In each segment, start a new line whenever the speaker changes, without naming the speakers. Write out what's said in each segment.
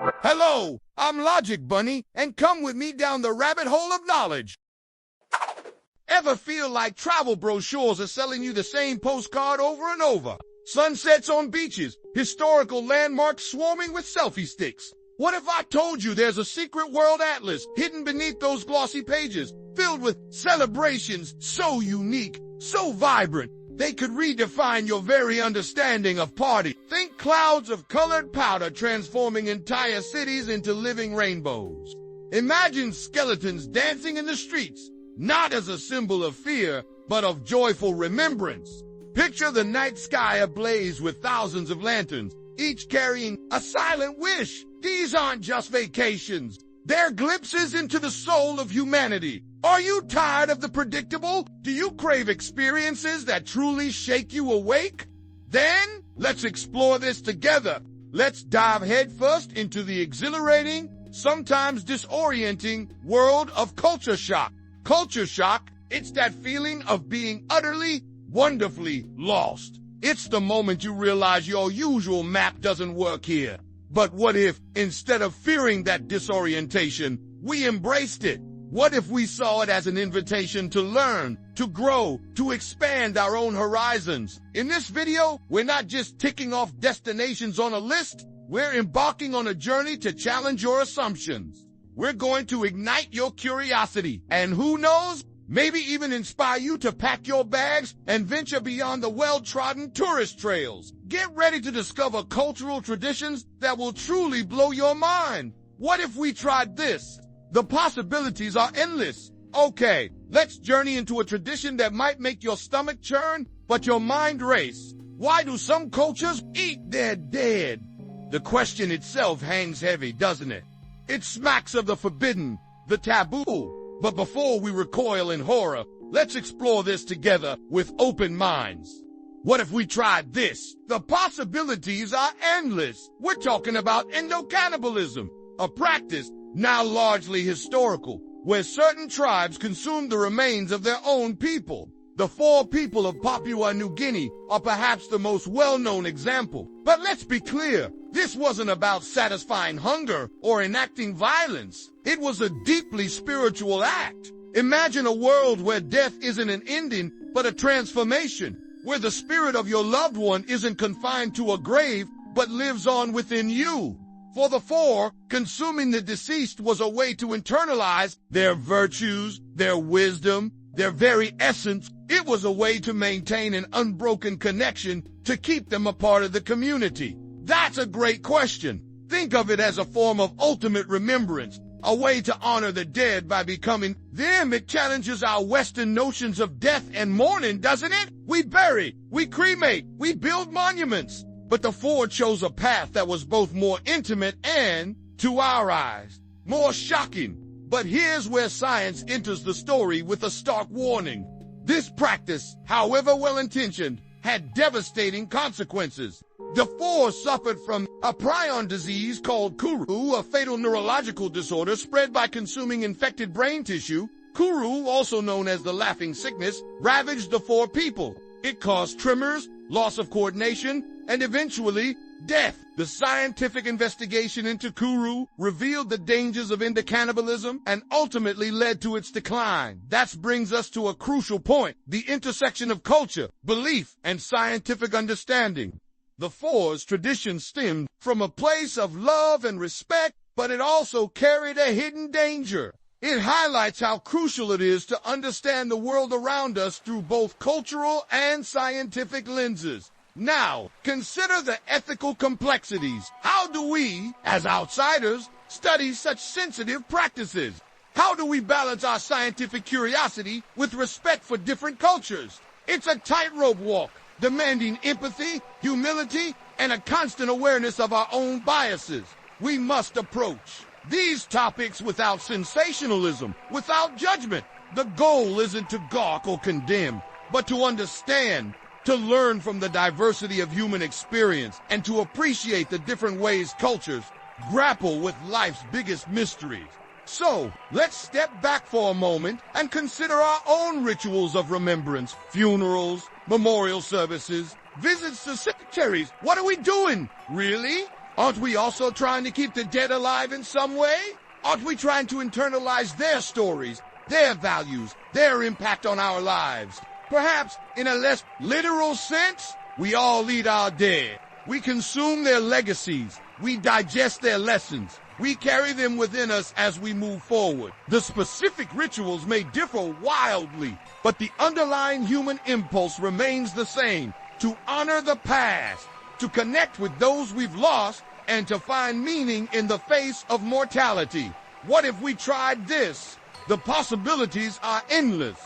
Hello, I'm Logic Bunny, and come with me down the rabbit hole of knowledge. Ever feel like travel brochures are selling you the same postcard over and over? Sunsets on beaches, historical landmarks swarming with selfie sticks. What if I told you there's a secret world atlas hidden beneath those glossy pages, filled with celebrations so unique, so vibrant, they could redefine your very understanding of party. Think clouds of colored powder transforming entire cities into living rainbows. Imagine skeletons dancing in the streets, not as a symbol of fear, but of joyful remembrance. Picture the night sky ablaze with thousands of lanterns, each carrying a silent wish. These aren't just vacations. They're glimpses into the soul of humanity. Are you tired of the predictable? Do you crave experiences that truly shake you awake? Then, let's explore this together. Let's dive headfirst into the exhilarating, sometimes disorienting world of culture shock. Culture shock, it's that feeling of being utterly, wonderfully lost. It's the moment you realize your usual map doesn't work here. But what if, instead of fearing that disorientation, we embraced it? What if we saw it as an invitation to learn, to grow, to expand our own horizons? In this video, we're not just ticking off destinations on a list, we're embarking on a journey to challenge your assumptions. We're going to ignite your curiosity, and who knows, maybe even inspire you to pack your bags and venture beyond the well-trodden tourist trails. Get ready to discover cultural traditions that will truly blow your mind. What if we tried this? The possibilities are endless. Okay, let's journey into a tradition that might make your stomach churn, but your mind race. Why do some cultures eat their dead? The question itself hangs heavy, doesn't it? It smacks of the forbidden, the taboo. But before we recoil in horror, let's explore this together with open minds. What if we tried this? The possibilities are endless. We're talking about endocannibalism, a practice now largely historical, where certain tribes consume the remains of their own people. The Fore people of Papua New Guinea are perhaps the most well-known example. But let's be clear, this wasn't about satisfying hunger or enacting violence. It was a deeply spiritual act. Imagine a world where death isn't an ending, but a transformation, where the spirit of your loved one isn't confined to a grave, but lives on within you. For the Fore, consuming the deceased was a way to internalize their virtues, their wisdom, their very essence. It was a way to maintain an unbroken connection, to keep them a part of the community. That's a great question. Think of it as a form of ultimate remembrance, a way to honor the dead by becoming them. It challenges our Western notions of death and mourning, doesn't it? We bury, we cremate, we build monuments. But the Fore chose a path that was both more intimate and, to our eyes, more shocking. But here's where science enters the story with a stark warning. This practice, however well-intentioned, had devastating consequences. The Fore suffered from a prion disease called kuru, a fatal neurological disorder spread by consuming infected brain tissue. Kuru, also known as the laughing sickness, ravaged the Fore people. It caused tremors, loss of coordination, and eventually, death. The scientific investigation into kuru revealed the dangers of endocannibalism and ultimately led to its decline. That brings us to a crucial point, the intersection of culture, belief, and scientific understanding. The Fore's tradition stemmed from a place of love and respect, but it also carried a hidden danger. It highlights how crucial it is to understand the world around us through both cultural and scientific lenses. Now, consider the ethical complexities. How do we, as outsiders, study such sensitive practices? How do we balance our scientific curiosity with respect for different cultures? It's a tightrope walk, demanding empathy, humility, and a constant awareness of our own biases. We must approach these topics without sensationalism, without judgment. The goal isn't to gawk or condemn, but to understand, to learn from the diversity of human experience, and to appreciate the different ways cultures grapple with life's biggest mysteries. So, let's step back for a moment and consider our own rituals of remembrance, funerals, memorial services, visits to cemeteries. What are we doing? Really? Aren't we also trying to keep the dead alive in some way? Aren't we trying to internalize their stories, their values, their impact on our lives? Perhaps, in a less literal sense, we all lead our dead. We consume their legacies. We digest their lessons. We carry them within us as we move forward. The specific rituals may differ wildly, but the underlying human impulse remains the same: to honor the past, to connect with those we've lost, and to find meaning in the face of mortality. What if we tried this? The possibilities are endless.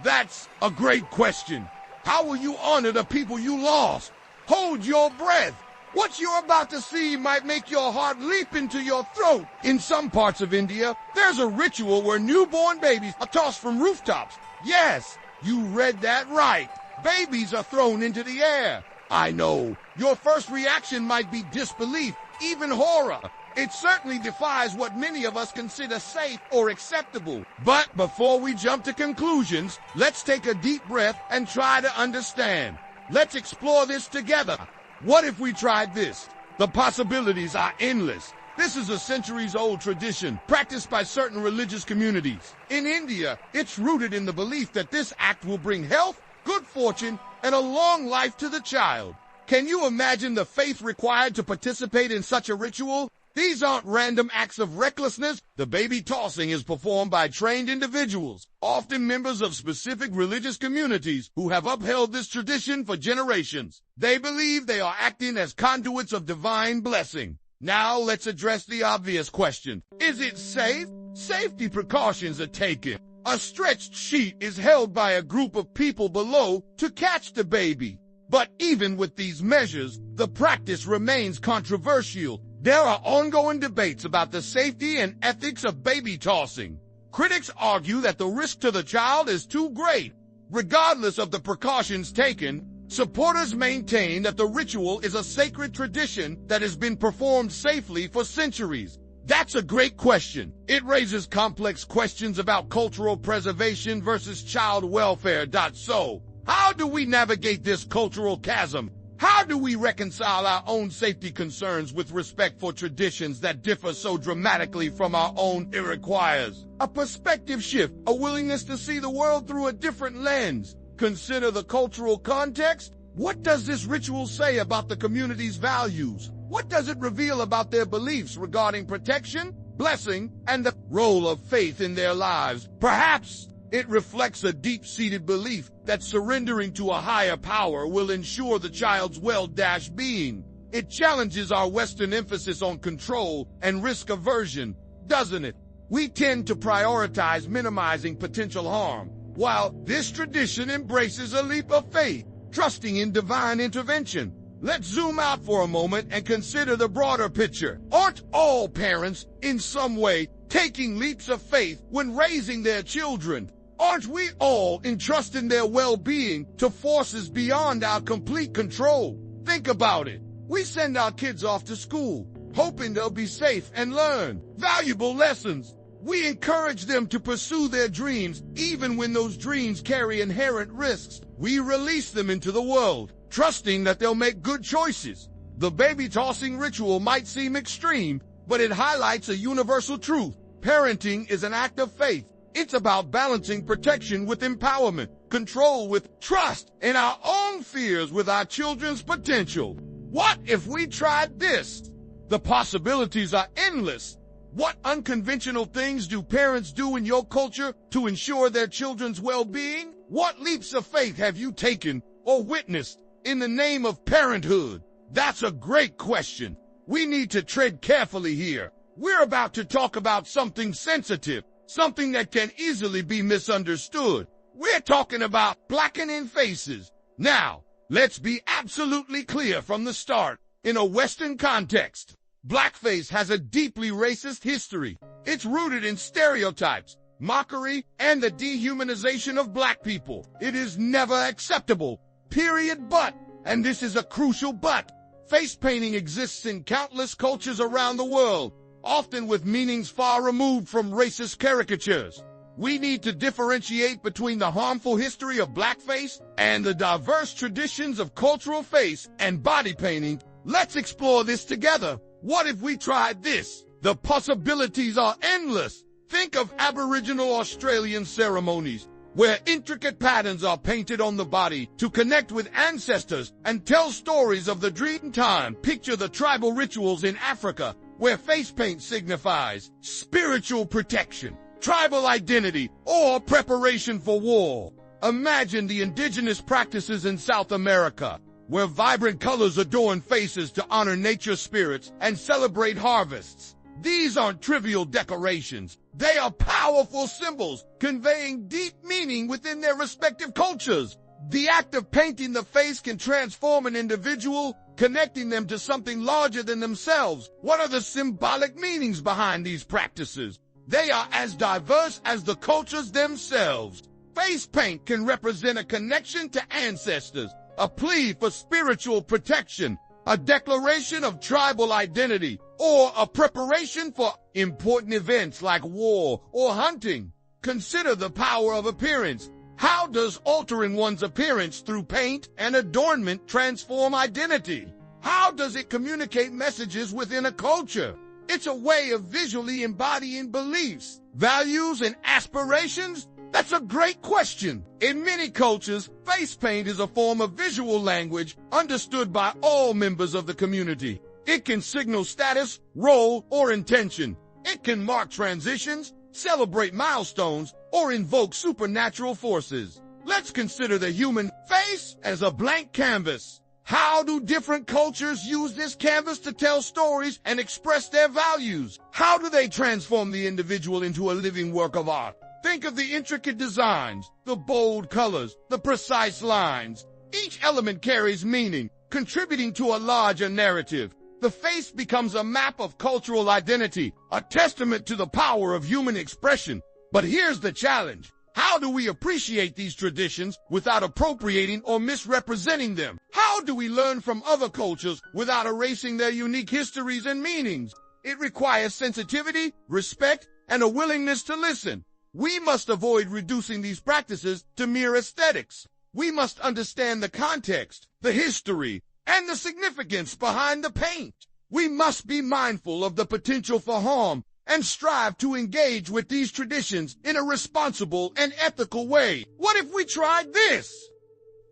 That's a great question. How will you honor the people you lost? Hold your breath. What you're about to see might make your heart leap into your throat. In some parts of India, there's a ritual where newborn babies are tossed from rooftops. Yes, you read that right. Babies are thrown into the air. I know, your first reaction might be disbelief, even horror. It certainly defies what many of us consider safe or acceptable. But before we jump to conclusions, let's take a deep breath and try to understand. Let's explore this together. What if we tried this? The possibilities are endless. This is a centuries-old tradition practiced by certain religious communities. In India, it's rooted in the belief that this act will bring health, good fortune, and a long life to the child. Can you imagine the faith required to participate in such a ritual? These aren't random acts of recklessness. The baby tossing is performed by trained individuals, often members of specific religious communities who have upheld this tradition for generations. They believe they are acting as conduits of divine blessing. Now let's address the obvious question. Is it safe? Safety precautions are taken. A stretched sheet is held by a group of people below to catch the baby. But even with these measures, the practice remains controversial. There are ongoing debates about the safety and ethics of baby tossing. Critics argue that the risk to the child is too great. Regardless of the precautions taken, supporters maintain that the ritual is a sacred tradition that has been performed safely for centuries. That's a great question. It raises complex questions about cultural preservation versus child welfare. So, how do we navigate this cultural chasm? How do we reconcile our own safety concerns with respect for traditions that differ so dramatically from our own? It requires a perspective shift, a willingness to see the world through a different lens. Consider the cultural context. What does this ritual say about the community's values? What does it reveal about their beliefs regarding protection, blessing, and the role of faith in their lives? Perhaps it reflects a deep-seated belief that surrendering to a higher power will ensure the child's well-being. It challenges our Western emphasis on control and risk aversion, doesn't it? We tend to prioritize minimizing potential harm, while this tradition embraces a leap of faith, trusting in divine intervention. Let's zoom out for a moment and consider the broader picture. Aren't all parents, in some way, taking leaps of faith when raising their children? Aren't we all entrusting their well-being to forces beyond our complete control? Think about it. We send our kids off to school, hoping they'll be safe and learn valuable lessons. We encourage them to pursue their dreams, even when those dreams carry inherent risks. We release them into the world, trusting that they'll make good choices. The baby tossing ritual might seem extreme, but it highlights a universal truth. Parenting is an act of faith. It's about balancing protection with empowerment, control with trust, and our own fears with our children's potential. What if we tried this? The possibilities are endless. What unconventional things do parents do in your culture to ensure their children's well-being? What leaps of faith have you taken or witnessed in the name of parenthood? That's a great question. We need to tread carefully here. We're about to talk about something sensitive, something that can easily be misunderstood. We're talking about blackening faces. Now, let's be absolutely clear from the start. In a Western context, blackface has a deeply racist history. It's rooted in stereotypes, mockery, and the dehumanization of black people. It is never acceptable, period. But, and this is a crucial but, face painting exists in countless cultures around the world, often with meanings far removed from racist caricatures. We need to differentiate between the harmful history of blackface and the diverse traditions of cultural face and body painting. Let's explore this together. What if we tried this? The possibilities are endless. Think of Aboriginal Australian ceremonies, where intricate patterns are painted on the body to connect with ancestors and tell stories of the dream time. Picture the tribal rituals in Africa, where face paint signifies spiritual protection, tribal identity, or preparation for war. Imagine the indigenous practices in South America, where vibrant colors adorn faces to honor nature spirits and celebrate harvests. These aren't trivial decorations. They are powerful symbols, conveying deep meaning within their respective cultures. The act of painting the face can transform an individual, connecting them to something larger than themselves. What are the symbolic meanings behind these practices? They are as diverse as the cultures themselves. Face paint can represent a connection to ancestors, a plea for spiritual protection, a declaration of tribal identity, or a preparation for important events like war or hunting. Consider the power of appearance. How does altering one's appearance through paint and adornment transform identity? How does it communicate messages within a culture? It's a way of visually embodying beliefs, values, and aspirations. That's a great question. In many cultures, face paint is a form of visual language understood by all members of the community. It can signal status, role, or intention. It can mark transitions, celebrate milestones, or invoke supernatural forces. Let's consider the human face as a blank canvas. How do different cultures use this canvas to tell stories and express their values? How do they transform the individual into a living work of art? Think of the intricate designs, the bold colors, the precise lines. Each element carries meaning, contributing to a larger narrative. The face becomes a map of cultural identity, a testament to the power of human expression. But here's the challenge. How do we appreciate these traditions without appropriating or misrepresenting them? How do we learn from other cultures without erasing their unique histories and meanings? It requires sensitivity, respect, and a willingness to listen. We must avoid reducing these practices to mere aesthetics. We must understand the context, the history, and the significance behind the paint. We must be mindful of the potential for harm and strive to engage with these traditions in a responsible and ethical way. What if we tried this?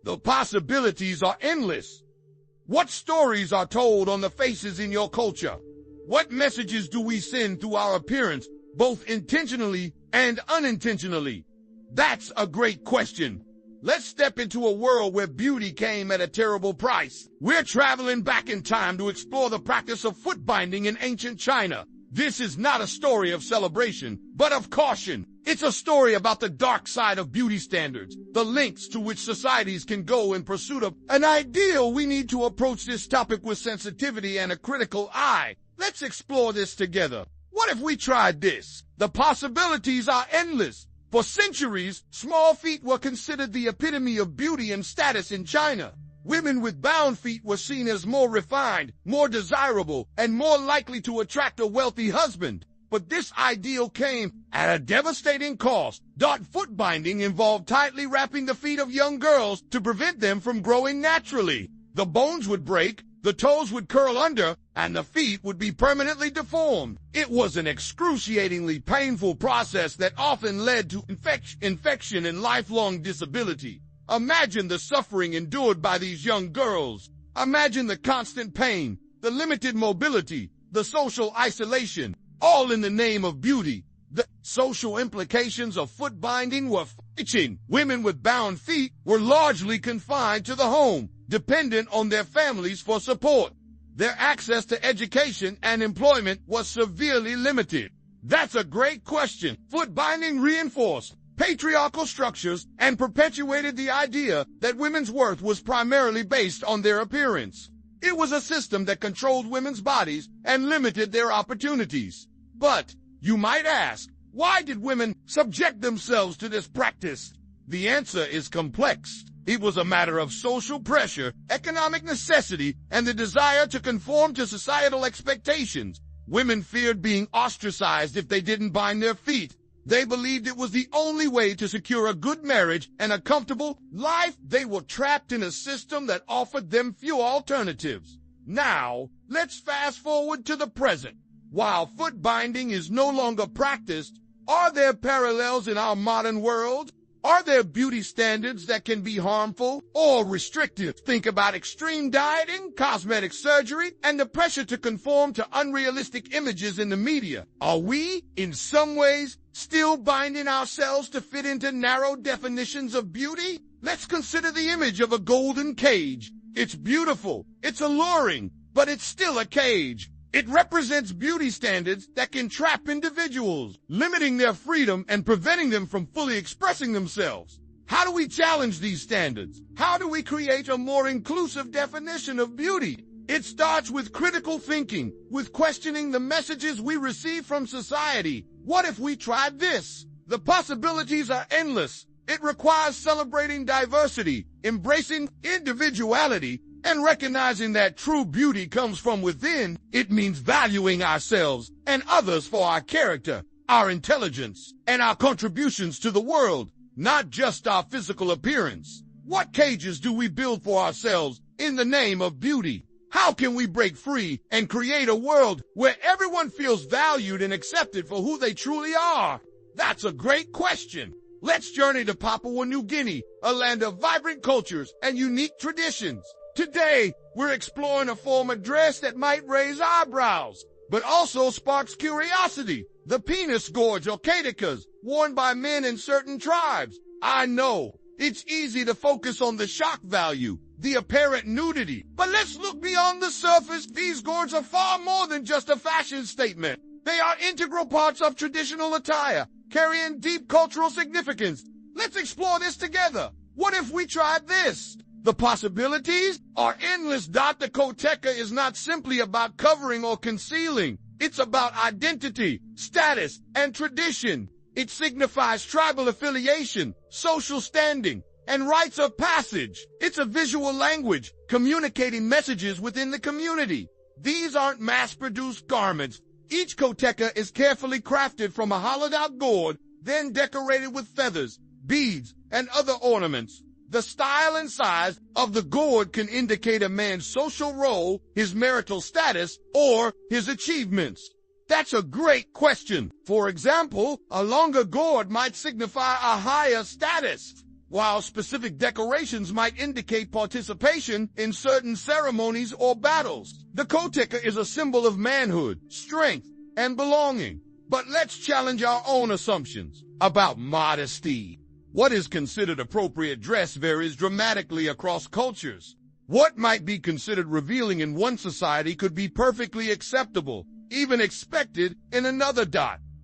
The possibilities are endless. What stories are told on the faces in your culture? What messages do we send through our appearance, both intentionally and unintentionally? That's a great question. Let's step into a world where beauty came at a terrible price. We're traveling back in time to explore the practice of foot binding in ancient China. This is not a story of celebration, but of caution. It's a story about the dark side of beauty standards, the lengths to which societies can go in pursuit of an ideal. We need to approach this topic with sensitivity and a critical eye. Let's explore this together. What if we tried this? The possibilities are endless. For centuries, small feet were considered the epitome of beauty and status in China. Women with bound feet were seen as more refined, more desirable, and more likely to attract a wealthy husband. But this ideal came at a devastating cost. Foot binding involved tightly wrapping the feet of young girls to prevent them from growing naturally. The bones would break, the toes would curl under, and the feet would be permanently deformed. It was an excruciatingly painful process that often led to infection and lifelong disability. Imagine the suffering endured by these young girls. Imagine the constant pain, the limited mobility, the social isolation, all in the name of beauty. The social implications of foot binding were far-reaching. Women with bound feet were largely confined to the home, dependent on their families for support. Their access to education and employment was severely limited. That's a great question. Foot binding reinforced patriarchal structures and perpetuated the idea that women's worth was primarily based on their appearance. It was a system that controlled women's bodies and limited their opportunities. But, you might ask, why did women subject themselves to this practice? The answer is complex. It was a matter of social pressure, economic necessity, and the desire to conform to societal expectations. Women feared being ostracized if they didn't bind their feet. They believed it was the only way to secure a good marriage and a comfortable life. They were trapped in a system that offered them few alternatives. Now, Let's fast forward to the present. While foot binding is no longer practiced, are there parallels in our modern world? Are there beauty standards that can be harmful or restrictive? Think about extreme dieting, cosmetic surgery, and the pressure to conform to unrealistic images in the media. Are we, in some ways, still binding ourselves to fit into narrow definitions of beauty? Let's consider the image of a golden cage. It's beautiful, it's alluring, but it's still a cage. It represents beauty standards that can trap individuals, limiting their freedom and preventing them from fully expressing themselves. How do we challenge these standards? How do we create a more inclusive definition of beauty? It starts with critical thinking, with questioning the messages we receive from society. What if we tried this? The possibilities are endless. It requires celebrating diversity, embracing individuality, and recognizing that true beauty comes from within. It means valuing ourselves and others for our character, our intelligence, and our contributions to the world, not just our physical appearance. What cages do we build for ourselves in the name of beauty? How can we break free and create a world where everyone feels valued and accepted for who they truly are? That's a great question. Let's journey to Papua New Guinea, a land of vibrant cultures and unique traditions. Today, we're exploring a form of dress that might raise eyebrows, but also sparks curiosity. The penis gourds or kotekas, worn by men in certain tribes. I know, it's easy to focus on the shock value, the apparent nudity. But let's look beyond the surface. These gourds are far more than just a fashion statement. They are integral parts of traditional attire, carrying deep cultural significance. Let's explore this together. What if we tried this? The possibilities are endless. The koteka is not simply about covering or concealing. It's about identity, status, and tradition. It signifies tribal affiliation, social standing, and rites of passage. It's a visual language, communicating messages within the community. These aren't mass-produced garments. Each koteka is carefully crafted from a hollowed-out gourd, then decorated with feathers, beads, and other ornaments. The style and size of the gourd can indicate a man's social role, his marital status, or his achievements. That's a great question. For example, a longer gourd might signify a higher status, while specific decorations might indicate participation in certain ceremonies or battles. The koteka is a symbol of manhood, strength, and belonging. But let's challenge our own assumptions about modesty. What is considered appropriate dress varies dramatically across cultures. What might be considered revealing in one society could be perfectly acceptable, even expected, in another.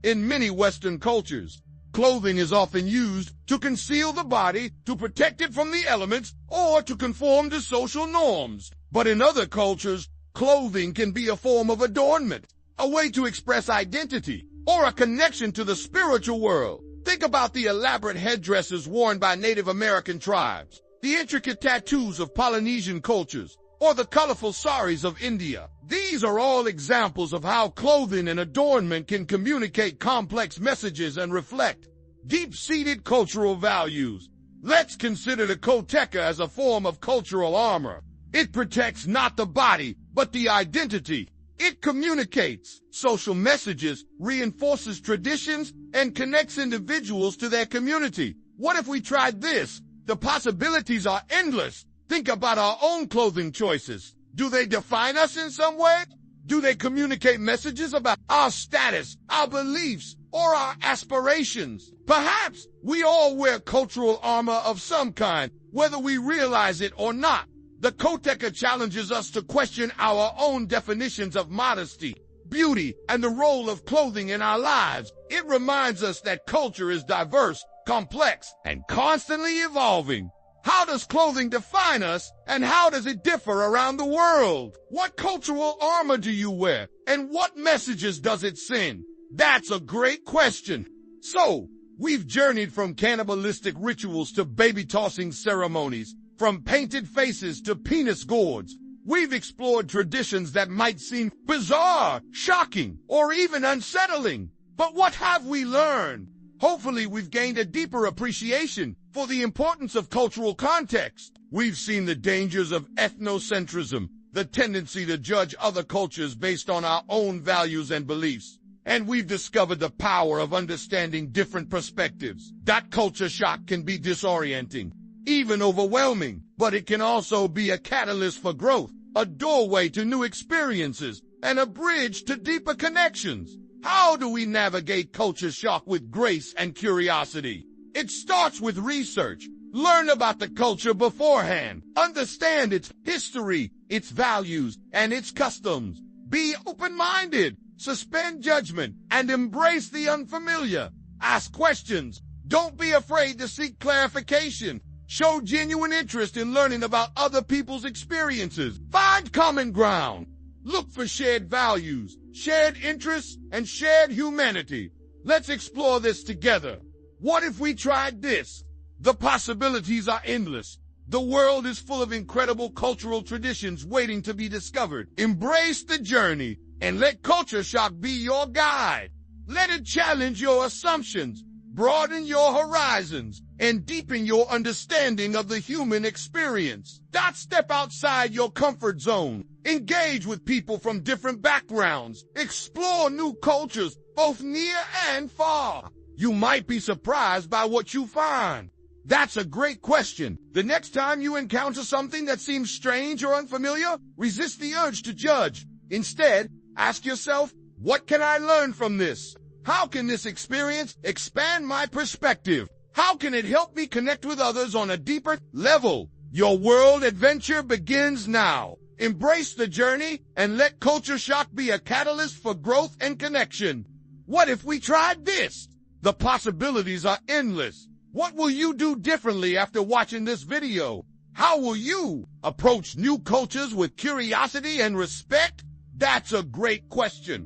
In many Western cultures, clothing is often used to conceal the body, to protect it from the elements, or to conform to social norms. But in other cultures, clothing can be a form of adornment, a way to express identity, or a connection to the spiritual world. Think about the elaborate headdresses worn by Native American tribes, the intricate tattoos of Polynesian cultures, or the colorful saris of India. These are all examples of how clothing and adornment can communicate complex messages and reflect deep-seated cultural values. Let's consider the koteka as a form of cultural armor. It protects not the body, but the identity. It communicates social messages, reinforces traditions, and connects individuals to their community. What if we tried this? The possibilities are endless. Think about our own clothing choices. Do they define us in some way? Do they communicate messages about our status, our beliefs, or our aspirations? Perhaps we all wear cultural armor of some kind, whether we realize it or not. The koteka challenges us to question our own definitions of modesty, beauty, and the role of clothing in our lives. It reminds us that culture is diverse, complex, and constantly evolving. How does clothing define us, and how does it differ around the world? What cultural armor do you wear, and what messages does it send? That's a great question. So, we've journeyed from cannibalistic rituals to baby-tossing ceremonies, from painted faces to penis gourds. We've explored traditions that might seem bizarre, shocking, or even unsettling. But what have we learned? Hopefully, we've gained a deeper appreciation for the importance of cultural context. We've seen the dangers of ethnocentrism, the tendency to judge other cultures based on our own values and beliefs. And we've discovered the power of understanding different perspectives. That culture shock can be disorienting, even overwhelming, but it can also be a catalyst for growth, a doorway to new experiences, and a bridge to deeper connections. How do we navigate culture shock with grace and curiosity? It starts with research. Learn about the culture beforehand. Understand its history, its values, and its customs. Be open-minded. Suspend judgment and embrace the unfamiliar. Ask questions. Don't be afraid to seek clarification. Show genuine interest in learning about other people's experiences. Find common ground. Look for shared values, shared interests, and shared humanity. Let's explore this together. What if we tried this? The possibilities are endless. The world is full of incredible cultural traditions waiting to be discovered. Embrace the journey and let culture shock be your guide. Let it challenge your assumptions, broaden your horizons, and deepen your understanding of the human experience. Don't step outside your comfort zone. Engage with people from different backgrounds. Explore new cultures, both near and far. You might be surprised by what you find. That's a great question. The next time you encounter something that seems strange or unfamiliar, resist the urge to judge. Instead, ask yourself, what can I learn from this? How can this experience expand my perspective? How can it help me connect with others on a deeper level? Your world adventure begins now. Embrace the journey and let culture shock be a catalyst for growth and connection. What if we tried this? The possibilities are endless. What will you do differently after watching this video? How will you approach new cultures with curiosity and respect? That's a great question.